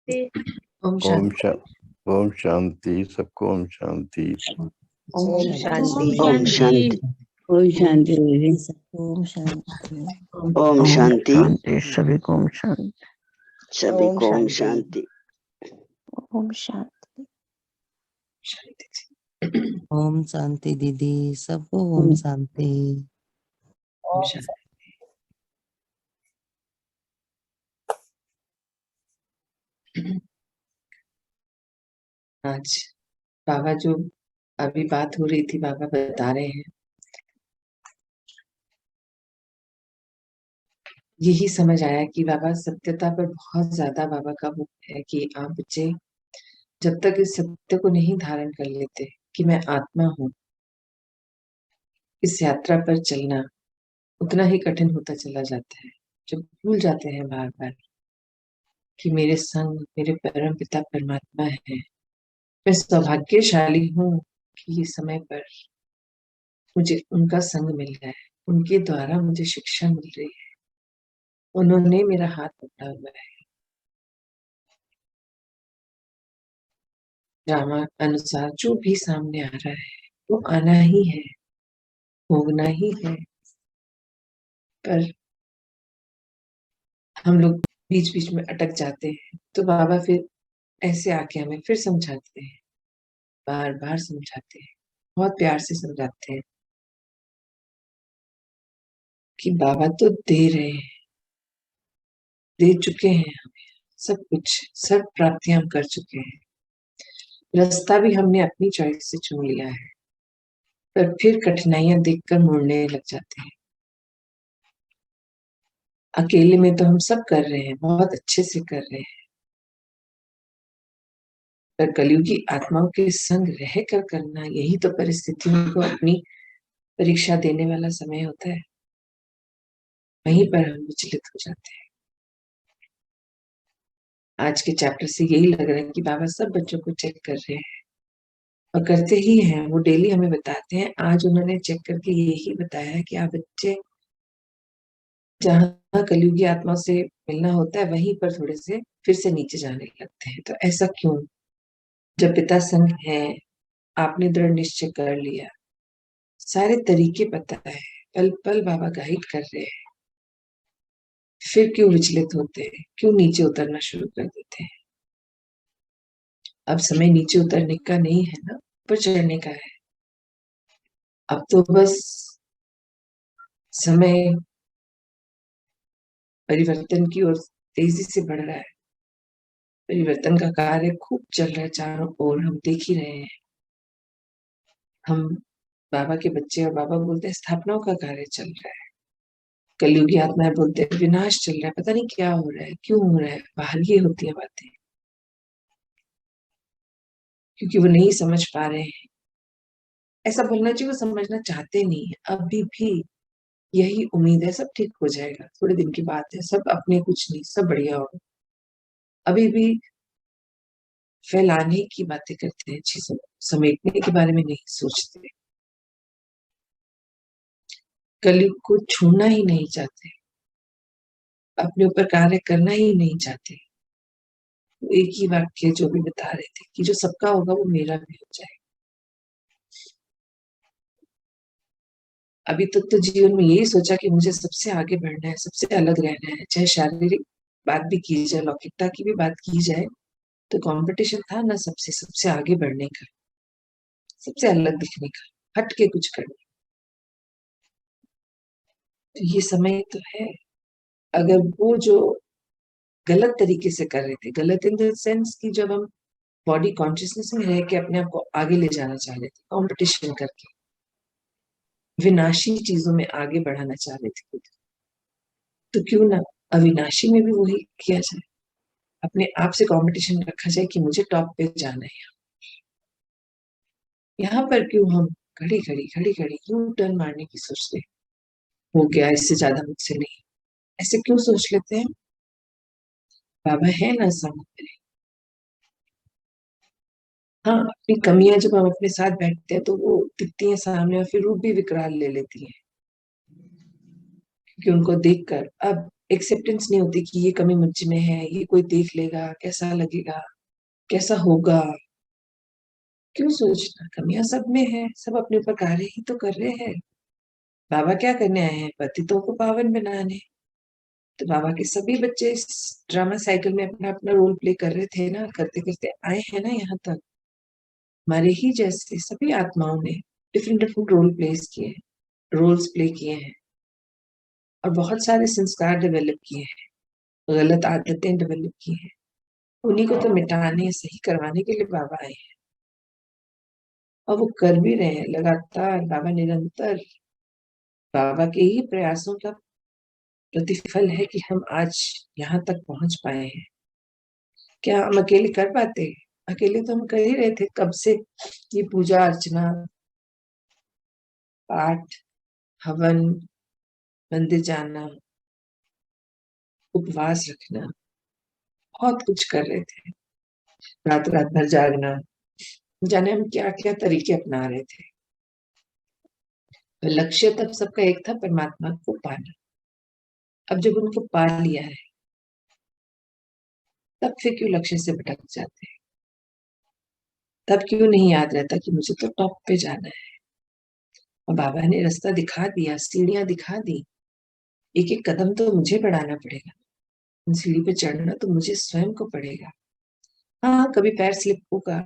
ओम ओम शांति। ओम शांति। सबको ओम शांति। ओम शांति। ओम शांति। ओम शांति दीदी। ओम शांति। ओम शांति। सभी को ओम शांति। सभी को ओम शांति। ओम शांति। ओम शांति दीदी, सबको ओम शांति। ओम शांति। आज बाबा जो अभी बात हो रही थी, बाबा बता रहे हैं, यही समझ आया कि बाबा सत्यता पर बहुत ज्यादा बाबा का वो है कि आप बच्चे जब तक इस सत्य को नहीं धारण कर लेते कि मैं आत्मा हूँ, इस यात्रा पर चलना उतना ही कठिन होता चला जाता है। जब भूल जाते हैं बार बार कि मेरे संग मेरे परम पिता परमात्मा है, मैं सौभाग्यशाली हूँ कि ये समय पर मुझे उनका संग मिल रहा है, उनके द्वारा मुझे शिक्षा मिल रही है, उन्होंने मेरा हाथ पकड़ा हुआ है। ड्रामा अनुसार जो भी सामने आ रहा है वो आना ही है, भोगना ही है, पर हम लोग बीच बीच में अटक जाते हैं। तो बाबा फिर ऐसे आके हमें फिर समझाते हैं, बार बार समझाते हैं, बहुत प्यार से समझाते हैं कि बाबा तो दे रहे हैं, दे चुके हैं हमें सब कुछ, सब प्राप्तियां हम कर चुके हैं, रास्ता भी हमने अपनी चॉइस से चुन लिया है, पर फिर कठिनाइयां देखकर मुड़ने लग जाते हैं। अकेले में तो हम सब कर रहे हैं, बहुत अच्छे से कर रहे हैं, पर कलयुगी आत्माओं के संग रहकर करना, यही तो परिस्थितियों को अपनी परीक्षा देने वाला समय होता है। वहीं पर हम विचलित हो जाते हैं। आज के चैप्टर से यही लग रहा है कि बाबा सब बच्चों को चेक कर रहे हैं और करते ही हैं। वो डेली हमें बताते हैं। आज उन्होंने चेक करके यही बताया है कि आप बच्चे जहाँ कलयुगी आत्मा से मिलना होता है वहीं पर थोड़े से फिर से नीचे जाने लगते हैं। तो ऐसा क्यों? जब पिता संग है, आपने दृढ़ निश्चय कर लिया, सारे तरीके पता है, पल पल बाबा गाइड कर रहे हैं, फिर क्यों विचलित होते हैं? क्यों नीचे उतरना शुरू कर देते हैं? अब समय नीचे उतरने का नहीं है ना, ऊपर चढ़ने का है। अब तो बस समय परिवर्तन की ओर तेजी से बढ़ रहा है, परिवर्तन का कार्य खूब चल रहा है चारों ओर, हम देख ही रहे हैं। हम बाबा के बच्चे और बाबा बोलते हैं स्थापनाओं का कार्य चल रहा है, कलयुगी आत्माएं बोलते हैं विनाश चल रहा है, पता नहीं क्या हो रहा है, क्यों हो रहा है। बाहर ये होती है बातें, क्योंकि वो नहीं समझ पा रहे हैं। ऐसा बोलना चाहिए, वो समझना चाहते नहीं है। अभी भी यही उम्मीद है सब ठीक हो जाएगा, थोड़े दिन की बात है, सब अपने कुछ नहीं, सब बढ़िया होगा। अभी भी फैलाने की बातें करते हैं, चीजों समेटने के बारे में नहीं सोचते, कलयुग को छूना ही नहीं चाहते, अपने ऊपर कार्य करना ही नहीं चाहते। एक ही वाक्य जो भी बता रहे थे कि जो सबका होगा वो मेरा भी हो जाए। अभी तक तो जीवन में यही सोचा कि मुझे सबसे आगे बढ़ना है, सबसे अलग रहना है, चाहे शारीरिक बात भी की जाए, लौकिकता की भी बात की जाए, तो कंपटीशन था ना सबसे, सबसे आगे बढ़ने का, सबसे अलग दिखने का, हट के कुछ करने। तो ये समय तो है। अगर वो जो गलत तरीके से कर रहे थे, गलत इन द सेंस कि जब हम बॉडी कॉन्शियसनेस में रह के अपने आप को आगे ले जाना चाह रहे थे, कंपटीशन करके विनाशी चीजों में आगे बढ़ाना चाह रहे थे खुद, तो क्यों ना अविनाशी में भी वही किया जाए, अपने आप से कंपटीशन रखा जाए कि मुझे टॉप पे जाना है। यहाँ पर क्यों हम घड़ी घड़ी क्यों टर्न मारने की सोचते हैं, हो गया इससे ज्यादा मुझसे नहीं, ऐसे क्यों सोच लेते हैं? बाबा है ना सामने। हाँ, अपनी कमियां जब हम अपने साथ बैठते हैं तो वो दिखती हैं सामने और फिर रूप भी विकराल ले लेती हैं, क्योंकि उनको देखकर अब एक्सेप्टेंस नहीं होती कि ये कमी मुझ में है, ये कोई देख लेगा, कैसा लगेगा, कैसा होगा। क्यों सोचना, कमियां सब में है, सब अपने ऊपर कार्य ही तो कर रहे हैं। बाबा क्या करने आए हैं? पतितों को पावन बनाने। तो बाबा के सभी बच्चे इस ड्रामा साइकिल में अपना अपना रोल प्ले कर रहे थे ना, करते करते आए हैं ना यहाँ तक। हमारे ही जैसे सभी आत्माओं ने डिफरेंट डिफरेंट रोल्स प्ले किए हैं और बहुत सारे संस्कार डेवलप किए हैं, गलत आदतें डेवलप की हैं। उन्हीं को तो मिटाने, सही करवाने के लिए बाबा आए हैं और वो कर भी रहे हैं लगातार। बाबा निरंतर, बाबा के ही प्रयासों का प्रतिफल है कि हम आज यहाँ तक पहुंच पाए हैं। क्या हम अकेले कर पाते? अकेले तो हम कर ही रहे थे कब से। ये पूजा अर्चना, पाठ, हवन, मंदिर जाना, उपवास रखना, बहुत कुछ कर रहे थे। रात रात भर जागना, जाने हम क्या क्या तरीके अपना रहे थे। तो लक्ष्य तब सबका एक था, परमात्मा को पाना। अब जब उनको पा लिया है तब फिर क्यों लक्ष्य से भटक जाते हैं? तब क्यों नहीं याद रहता कि मुझे तो टॉप पे जाना है? और बाबा ने रास्ता दिखा दिया, सीढ़ियां दिखा दी। एक एक कदम तो मुझे बढ़ाना पड़ेगा, उन सीढ़ी पे चढ़ना तो मुझे स्वयं को पड़ेगा। हाँ, कभी पैर स्लिप होगा,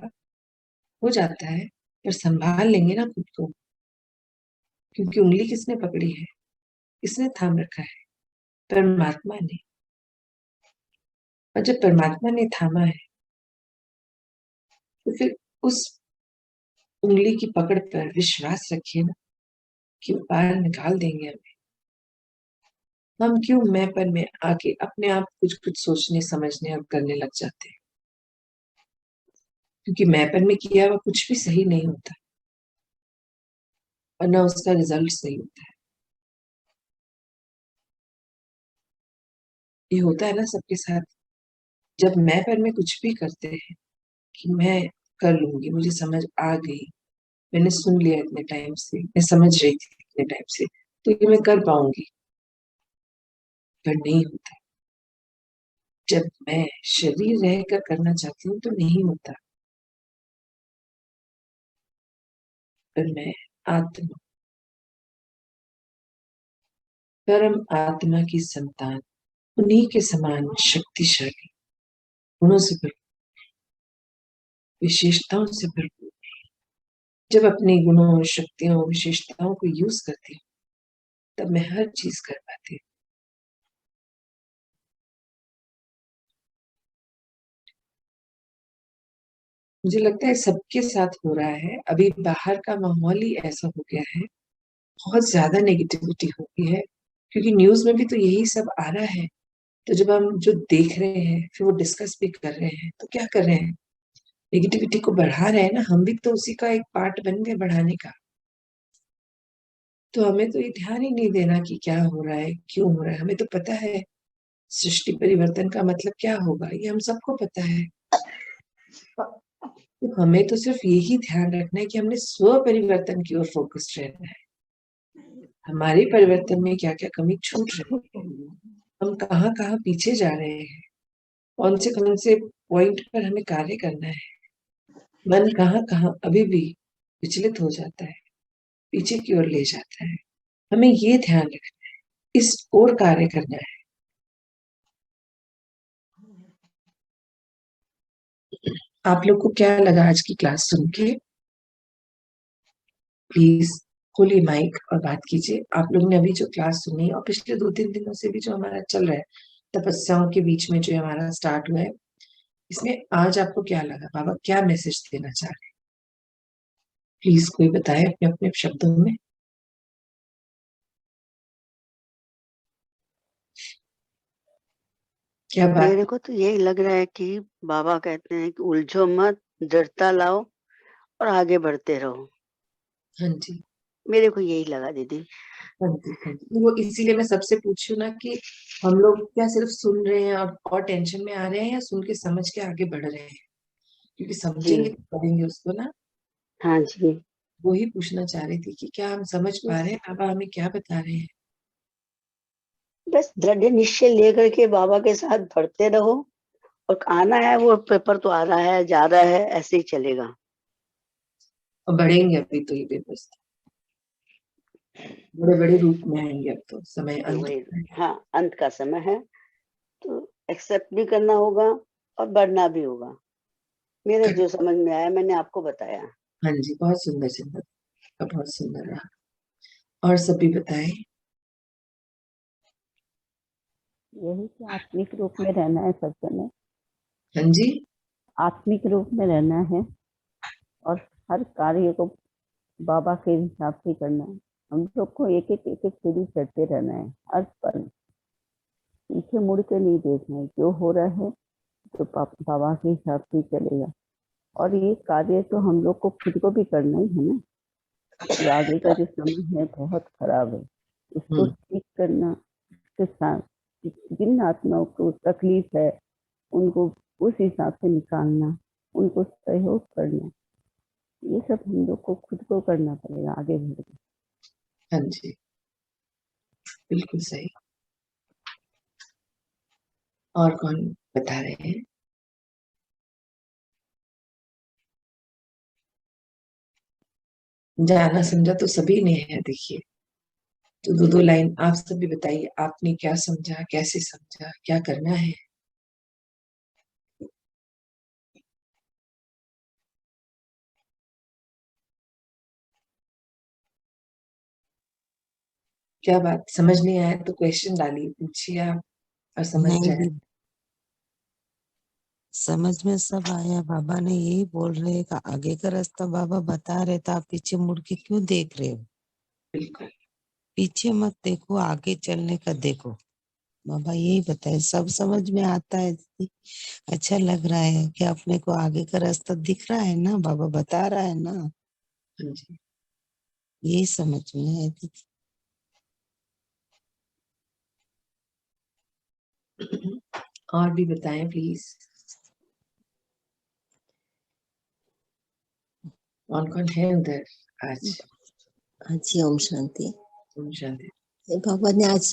हो जाता है, पर संभाल लेंगे ना खुद को। क्योंकि उंगली किसने पकड़ी है, किसने थाम रखा है? परमात्मा ने। और जब परमात्मा ने थामा है तो फिर उस उंगली की पकड़ पर विश्वास रखिए ना कि वो पार निकाल देंगे हमें। हम क्यों मैंपन में आके अपने आप कुछ कुछ सोचने, समझने और करने लग जाते हैं? क्योंकि मैंपन में किया हुआ कुछ भी सही नहीं होता और ना उसका रिजल्ट सही होता है। ये होता है ना सबके साथ। जब मैंपन में कुछ भी करते हैं कि मैं कर लूंगी, मुझे समझ आ गई, मैंने सुन लिया इतने टाइम से, मैं समझ रही थी इतने टाइम से, तो ये मैं कर पाऊंगी। पर नहीं होता। जब मैं शरीर रहकर करना चाहती हूँ तो नहीं होता। पर मैं आत्मा, परम आत्मा की संतान, उन्हीं के समान शक्तिशाली, गुणों से भरपूर, विशेषताओं से भरपूर। जब अपने गुणों, शक्तियों, विशेषताओं को यूज करती हूँ तब मैं हर चीज कर पाती हूँ। मुझे लगता है सबके साथ हो रहा है। अभी बाहर का माहौल ही ऐसा हो गया है, बहुत ज्यादा नेगेटिविटी हो गई है, क्योंकि न्यूज में भी तो यही सब आ रहा है। तो जब हम जो देख रहे हैं फिर वो डिस्कस भी कर रहे हैं, तो क्या कर रहे हैं? नेगेटिविटी को बढ़ा रहे हैं ना। हम भी तो उसी का एक पार्ट बन गए बढ़ाने का। तो हमें तो ये ध्यान ही नहीं देना कि क्या हो रहा है, क्यों हो रहा है। हमें तो पता है सृष्टि परिवर्तन का मतलब क्या होगा, ये हम सबको पता है। तो हमें तो सिर्फ यही ध्यान रखना है कि हमने स्व परिवर्तन की ओर फोकस रहना है। हमारे परिवर्तन में क्या क्या कमी छूट रही है, हम कहाँ कहाँ पीछे जा रहे हैं, कौन से पॉइंट पर हमें कार्य करना है। मन कहाँ कहाँ अभी भी विचलित हो जाता है, पीछे की ओर ले जाता है। हमें ये ध्यान रखना है, इस ओर कार्य करना है। आप लोग को क्या लगा आज की क्लास सुन के? प्लीज खोलिए माइक और बात कीजिए। आप लोग ने अभी जो क्लास सुनी और पिछले 2-3 दिनों से भी जो हमारा चल रहा है, तपस्याओं के बीच में जो हमारा स्टार्ट हुआ है, इसमें आज आपको क्या लगा? बाबा क्या मैसेज देना चाह रहे हैं? प्लीज कोई बताए अपने अपने शब्दों में। क्या बात? मेरे को तो यही लग रहा है कि बाबा कहते हैं कि उलझो मत, दृढ़ता लाओ और आगे बढ़ते रहो। हाँ जी, मेरे को यही लगा दीदी। हाँ जी, हाँ जी। वो इसीलिए मैं सबसे पूछी हूँ ना कि हम लोग क्या सिर्फ सुन रहे हैं और टेंशन में आ रहे हैं, या सुन के समझ के आगे बढ़ रहे हैं? क्योंकि जी समझेंगे तो पढ़ेंगे उसको ना। हाँ जी। वो ही पूछना चाह रही थी कि क्या हम समझ पा रहे हैं बाबा हमें क्या बता रहे हैं। बस दृढ़ निश्चय लेकर के बाबा के साथ बढ़ते रहो, और आना है वो पेपर तो आ रहा है, जा रहा है, ऐसे ही चलेगा। और बढ़ेंगे अभी तो ये पेपर्स बड़े बड़े रूप में आएंगे, अब तो समय अंत वही, है। हाँ, अंत का समय है, तो एक्सेप्ट भी करना होगा और बढ़ना भी होगा। मेरे जो समझ में आया मैंने आपको बताया। हाँ जी, बहुत सुंदर सुंदर, बहुत सुंदर रहा। और सभी बताएं। यही कि आत्मिक रूप में रहना है सब समय, हाँ जी, आत्मिक रूप में रहना है और हर कार्य को बाबा के हिसाब से करना है। हम लोग को एक एक सीढ़ी चढ़ते रहना है, हर पल पीछे मुड़ के नहीं देखना है। जो हो रहा है तो बाबा के हिसाब से चलेगा। और ये कार्य तो हम लोग को खुद को भी करना ही है ना। ये आगे का जो समय है बहुत खराब है, इसको ठीक करना के साथ जिन आत्माओं को तकलीफ है उनको उस हिसाब से निकालना, उनको सहयोग करना, ये सब हम लोग को खुद को करना पड़ेगा आगे बढ़ के। हाँ जी, बिल्कुल सही। और कौन बता रहे हैं? जाना समझा तो सभी ने है, देखिए। तो दो दो लाइन आप सभी बताइए, आपने क्या समझा, कैसे समझा, क्या करना है? क्या बात समझ नहीं आया तो क्वेश्चन डालिए, पूछिए आप, और समझ नहीं जाए। दीदी, समझ में सब आया। बाबा ने यही बोल रहे हैं कि आगे का रास्ता बाबा बता रहे, तो आप पीछे मुड़ के क्यों देख रहे हो? बिल्कुल। पीछे मत देखो, आगे चलने का देखो। बाबा यही बताए, सब समझ में आता है दीदी। अच्छा लग रहा है कि अपने को आगे का रास्ता दिख रहा है ना, बाबा बता रहा है ना, हाँ जी। यही समझ में है दीदी। और भी बताएं प्लीज, कौन कौन है उधर आज? हाँ जी, ओम शांति। ओम शांति। बाबा ने आज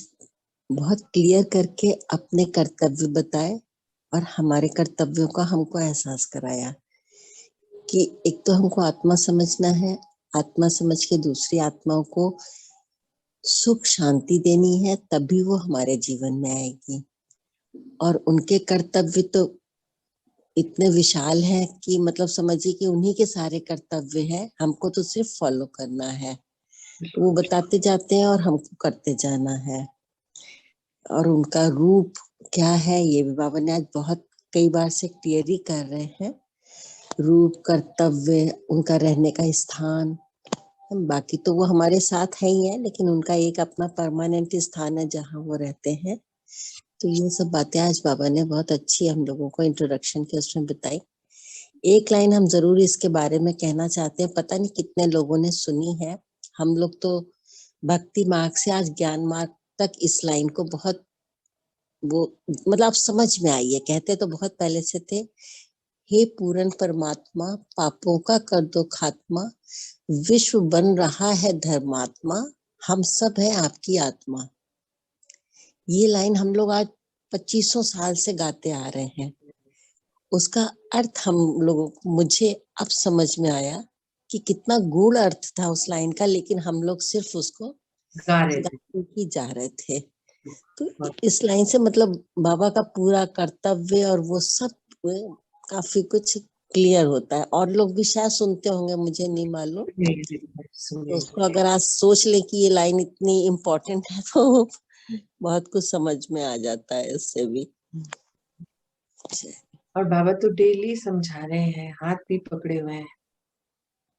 बहुत क्लियर करके अपने कर्तव्य बताए और हमारे कर्तव्यों का हमको एहसास कराया कि एक तो हमको आत्मा समझना है, आत्मा समझ के दूसरी आत्माओं को सुख शांति देनी है, तभी वो हमारे जीवन में आएगी। और उनके कर्तव्य तो इतने विशाल है कि मतलब समझिए कि उन्हीं के सारे कर्तव्य हैं, हमको तो सिर्फ फॉलो करना है। वो बताते जाते हैं और हमको करते जाना है। और उनका रूप क्या है ये भी बाबा ने आज बहुत कई बार से क्लियर ही कर रहे हैं। रूप, कर्तव्य, उनका रहने का स्थान, बाकी तो वो हमारे साथ है ही है, लेकिन उनका एक अपना परमानेंट स्थान है जहाँ वो रहते हैं। तो ये सब बातें आज बाबा ने बहुत अच्छी हम लोगों को इंट्रोडक्शन के उसमें बताई। एक लाइन हम जरूर इसके बारे में कहना चाहते हैं, पता नहीं कितने लोगों ने सुनी है। हम लोग तो भक्ति मार्ग से आज ज्ञान मार्ग तक इस लाइन को बहुत वो मतलब आप समझ में आई है, कहते तो बहुत पहले से थे। हे पूर्ण परमात्मा, पापों का कर दो खात्मा, विश्व बन रहा है धर्मात्मा, हम सब है आपकी आत्मा। ये लाइन हम लोग आज 2500 साल से गाते आ रहे हैं। उसका अर्थ हम लोगों को, मुझे अब समझ में आया कि कितना गूढ़ अर्थ था उस लाइन का, लेकिन हम लोग सिर्फ उसको गा रहे थे। गाते ही जा रहे थे। तो इस लाइन से मतलब बाबा का पूरा कर्तव्य और वो सब काफी कुछ क्लियर होता है। और लोग भी शायद सुनते होंगे, मुझे नहीं मालूम। तो उसको अगर आज सोच ले कि ये लाइन इतनी इम्पोर्टेंट है तो बहुत कुछ समझ में आ जाता है इससे भी। और बाबा तो डेली समझा रहे हैं, हाथ भी पकड़े हुए हैं,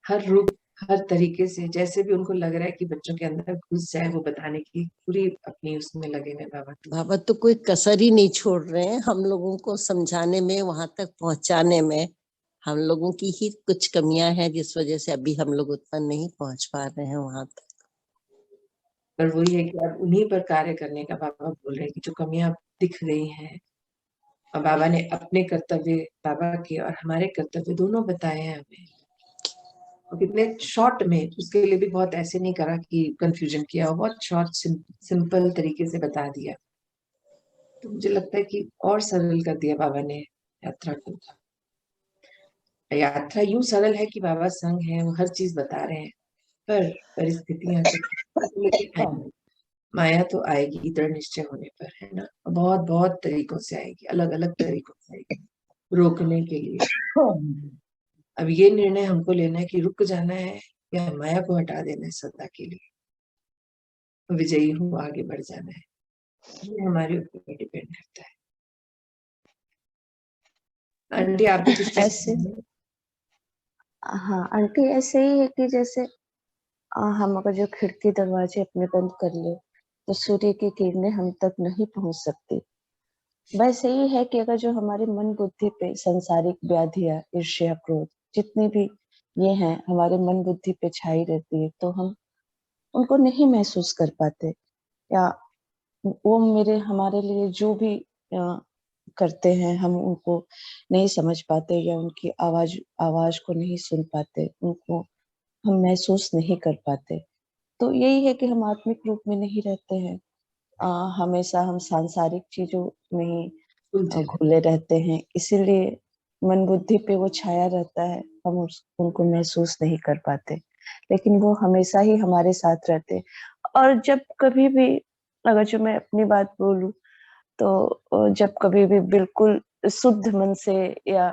हर रूप, हर तरीके से, जैसे भी उनको लग रहा है कि बच्चों के अंदर घुस जाए, वो बताने की पूरी अपनी उसमें लगे हुए बाबा। बाबा तो कोई कसर ही नहीं छोड़ रहे हैं हम लोगों को समझाने में, वहां तक पहुंचाने में। हम लोगों की ही कुछ कमियां हैं जिस वजह से अभी हम लोग उतना नहीं पहुंच पा रहे हैं वहां तक। पर वही है कि अब उन्हीं पर कार्य करने का बाबा बोल रहे हैं कि जो कमियां दिख रही हैं, और बाबा ने अपने कर्तव्य, बाबा के और हमारे कर्तव्य दोनों बताए हैं हमें, और कितने शॉर्ट में, उसके लिए भी बहुत ऐसे नहीं करा कि कंफ्यूजन किया, बहुत शॉर्ट सिंपल तरीके से बता दिया। तो मुझे लगता है कि और सरल कर दिया बाबा ने यात्रा को। यात्रा यूं सरल है कि बाबा संग है, वो हर चीज बता रहे हैं, पर परिस्थितियां तो लेकिन आएंगी। माया तो आएगी दृढ़ निश्चय होने पर, है ना। बहुत बहुत तरीकों से आएगी, अलग अलग तरीकों से आएगी रोकने के लिए। अब ये निर्णय हमको लेना है कि रुक जाना है या माया को हटा देना है सदा के लिए, विजयी हूँ आगे बढ़ जाना है। ये हमारे ऊपर डिपेंड करता है। आंटी आप भी कुछ ऐसे हाँ आंटी, ऐसे ही है कि जैसे हम अगर जो खिड़की दरवाजे अपने बंद कर ले तो सूर्य की किरणें हम तक नहीं पहुंच सकती। वैसे ही है कि अगर जो हमारे मन बुद्धि पे संसारिक व्याधियां, ईर्ष्या, क्रोध, जितनी भी ये हैं हमारे मन बुद्धि पे छाई रहती है, तो हम उनको नहीं महसूस कर पाते, या वो मेरे हमारे लिए जो भी करते हैं हम उनको नहीं समझ पाते, या उनकी आवाज आवाज को नहीं सुन पाते, उनको हम महसूस नहीं कर पाते। तो यही है कि हम आत्मिक रूप में नहीं रहते हैं। हमेशा हम सांसारिक चीजों में ही उलझे घुले रहते हैं, इसीलिए मन बुद्धि पे वो छाया रहता है, हम उनको महसूस नहीं कर पाते, लेकिन वो हमेशा ही हमारे साथ रहते हैं। और जब कभी भी, अगर जो मैं अपनी बात बोलूं, तो जब कभी भी बिल्कुल शुद्ध मन से, या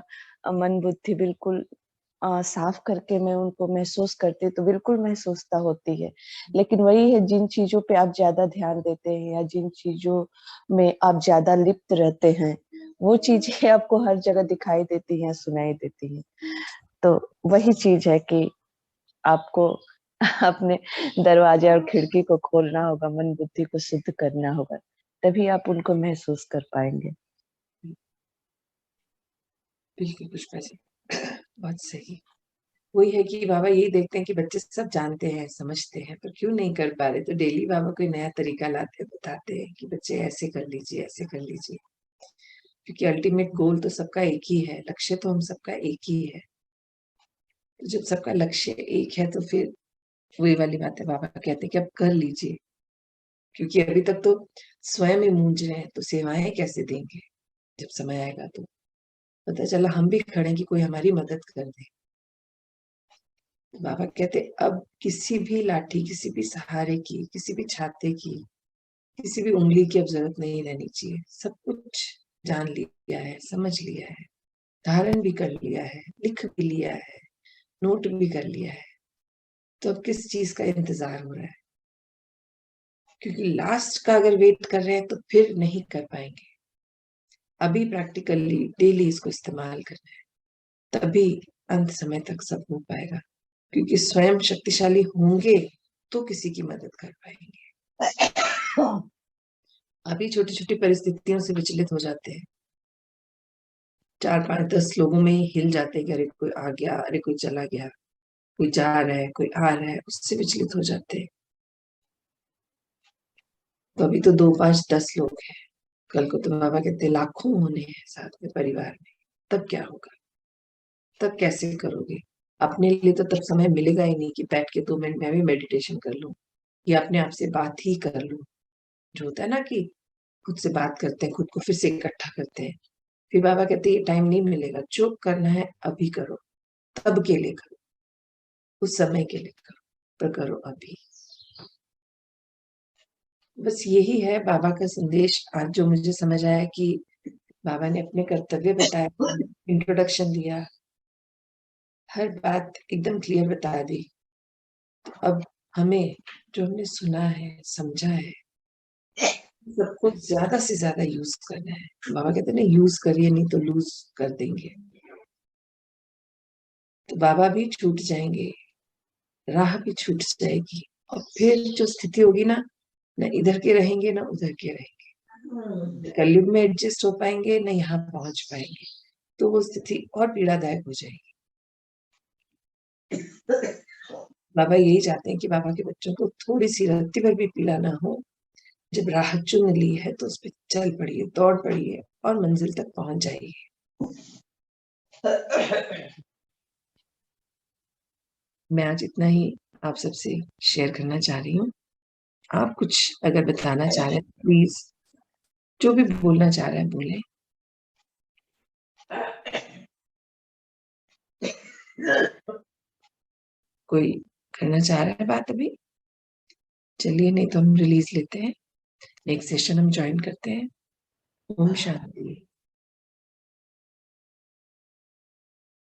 मन बुद्धि बिल्कुल साफ करके मैं उनको महसूस करती हूँ, तो बिल्कुल महसूसता होती है। लेकिन वही है, जिन चीजों पे आप ज्यादा ध्यान देते हैं या जिन चीजों में आप ज्यादा लिप्त रहते हैं, वो चीजें आपको हर जगह दिखाई देती हैं, सुनाई देती हैं। तो वही चीज है कि आपको अपने दरवाजे और खिड़की को खोलना होगा, मन बुद्धि को शुद्ध करना होगा, तभी आप उनको महसूस कर पाएंगे। बिल्कुल पुष्पा जी, बहुत सही। वही है कि बाबा यही देखते हैं कि बच्चे सब जानते हैं समझते हैं, पर क्यों नहीं कर पा रहे। तो डेली बाबा कोई नया तरीका लाते हैं, बताते हैं कि बच्चे ऐसे कर लीजिए, ऐसे कर लीजिए, क्योंकि अल्टीमेट गोल तो सबका एक ही है, लक्ष्य तो हम सबका एक ही है। तो जब सबका लक्ष्य एक है तो फिर वही वाली बात है, बाबा कहते हैं कि अब कर लीजिए, क्योंकि अभी तक तो स्वयं ही मूंझ रहे हैं, तो सेवाएं कैसे देंगे। जब समय आएगा तो पता चला हम भी खड़े हैं कि कोई हमारी मदद कर दे। बाबा कहते अब किसी भी लाठी, किसी भी सहारे की, किसी भी छाते की, किसी भी उंगली की अब जरूरत नहीं रहनी चाहिए। सब कुछ जान लिया है, समझ लिया है, धारण भी कर लिया है, लिख भी लिया है, नोट भी कर लिया है। तो अब किस चीज का इंतजार हो रहा है, क्योंकि लास्ट का अगर वेट कर रहे हैं तो फिर नहीं कर पाएंगे। अभी प्रैक्टिकली डेली इसको इस्तेमाल करना है, तभी अंत समय तक सब हो पाएगा। क्योंकि स्वयं शक्तिशाली होंगे तो किसी की मदद कर पाएंगे। अभी छोटी छोटी परिस्थितियों से विचलित हो जाते हैं, 4 5 10 लोगों में ही हिल जाते हैं कि अरे कोई आ गया, अरे कोई चला गया, कोई जा रहा है, कोई आ रहा है, उससे विचलित हो जाते हैं। तो अभी तो 2 5 10 लोग हैं, कल को तो बाबा कहते लाखों होने हैं साथ में परिवार में, तब क्या होगा, तब कैसे करोगे। अपने लिए तो तब समय मिलेगा ही नहीं कि बैठ के 2 मिनट में भी मेडिटेशन कर लूं या अपने आप से बात ही कर लूं। जो होता है ना कि खुद से बात करते हैं, खुद को फिर से इकट्ठा करते हैं, फिर बाबा कहते हैं ये टाइम नहीं मिलेगा, जो करना है अभी करो, तब के लिए करो, उस समय के लिए करो, पर करो अभी। बस यही है बाबा का संदेश आज जो मुझे समझ आया कि बाबा ने अपने कर्तव्य बताया, इंट्रोडक्शन दिया, हर बात एकदम क्लियर बता दी। तो अब हमें जो हमने सुना है, समझा है, सबको ज्यादा से ज्यादा यूज करना है। बाबा कहते हैं ना, यूज करिए नहीं तो लूज कर देंगे। तो बाबा भी छूट जाएंगे, राह भी छूट जाएगी, और फिर जो स्थिति होगी ना, न इधर के रहेंगे ना उधर के रहेंगे, कलयुग में एडजस्ट हो पाएंगे न यहाँ पहुंच पाएंगे, तो वो स्थिति और पीड़ादायक हो जाएगी। बाबा यही चाहते हैं कि बाबा के बच्चों को थोड़ी सी रत्ती भर भी पीड़ा ना हो। जब राह चुन ली है तो उस पर चल पड़िए, दौड़ पड़िए और मंजिल तक पहुंच जाइए। मैं आज इतना ही आप सबसे शेयर करना चाह रही हूँ। आप कुछ अगर बताना चाह रहे हैं प्लीज जो भी बोलना चाह रहा है बोले। कोई करना चाह रहा है बात अभी? चलिए, नहीं तो हम रिलीज लेते हैं, नेक्स्ट सेशन हम ज्वाइन करते हैं। ओम शांति।